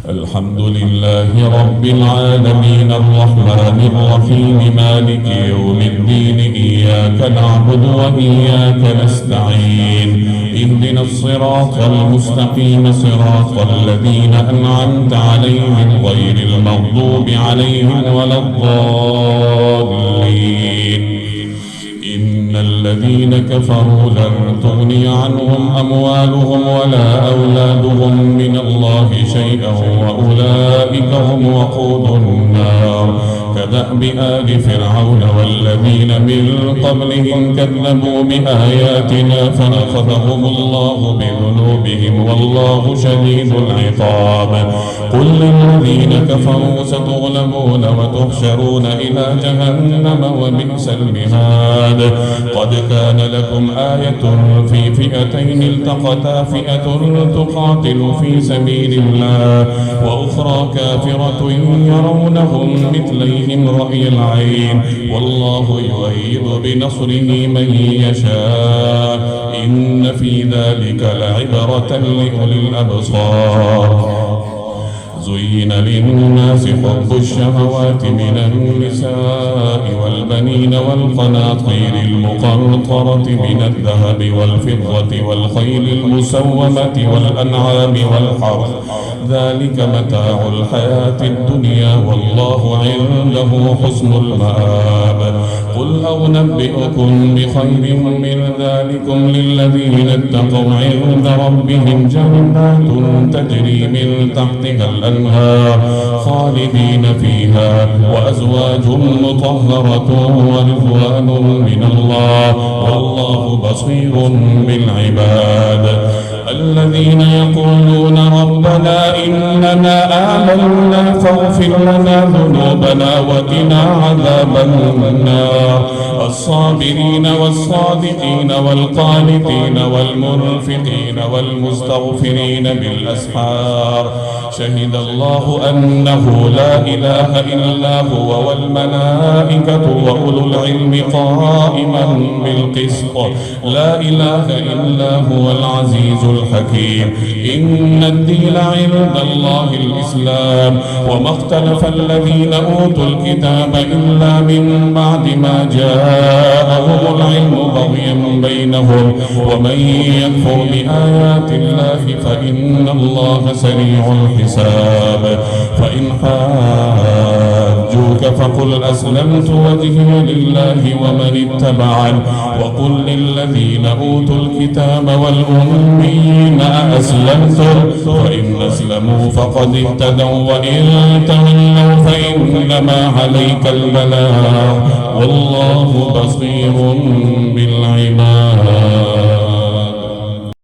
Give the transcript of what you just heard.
الحمد لله رب العالمين الرحمن الرحيم مالك يوم الدين إياك نعبد وإياك نستعين اهدنا الصراط المستقيم صراط الذين أنعمت عليهم غير المغضوب عليهم ولا الضالين. إن الذين كفروا لن تغني عنهم أموالهم ولا أولادهم من الله شيئا وأولئك هم وقود النار. كدأب آل فرعون والذين من قبلهم كذبوا بآياتنا فأخذهم الله بذنوبهم والله شديد العقاب. قل للذين كفروا ستغلبون وتحشرون إلى جهنم وبئس المهاد. قد كان لكم آية في فئتين التقتا فئة تقاتل في سبيل الله وأخرى كافرة يرونهم مثليهم رأي العين والله يؤيد بنصره من يشاء إن في ذلك لعبرة لأولي الأبصار. زين للناس حب الشهوات من النساء والبنين والقناطير المقنطرة من الذهب والفضة والخيل المسومة والأنعام والحرث ذلك متاع الحياة الدنيا والله عنده حسن المآب. قل أنبئكم بخير من ذلكم للذين اتقوا عند ربهم جنات تجري من تحتها الأنهار خالدين فيها وأزواج مطهرة ورضوان من الله والله بصير بالعباد. الذين يقولون ربنا إننا آمنا فاغفر لنا ذنوبنا وقنا عذاب النار. الصابرين والصادقين والقانتين والمنفقين والمستغفرين بالأسحار. شهد الله أنه لا إله إلا هو والملائكة وأولو العلم قائما بالقسط لا إله إلا هو العزيز الحكيم. إن الدين عند الله الإسلام وما اختلف الذين أوتوا الكتاب إلا من بعد ما جاءهم العلم بغيا بينهم ومن يكفر بآيات الله فإن الله سريع الحساب. فإن حاجوك فقل أسلمت وجهي لله ومن اتبعني وقل للذين أوتوا الكتاب والأميين أأسلمتم فإن أسلموا فقد اهتدوا وإن تولوا فإنما عليك البلاغ والله بصير بالعباد.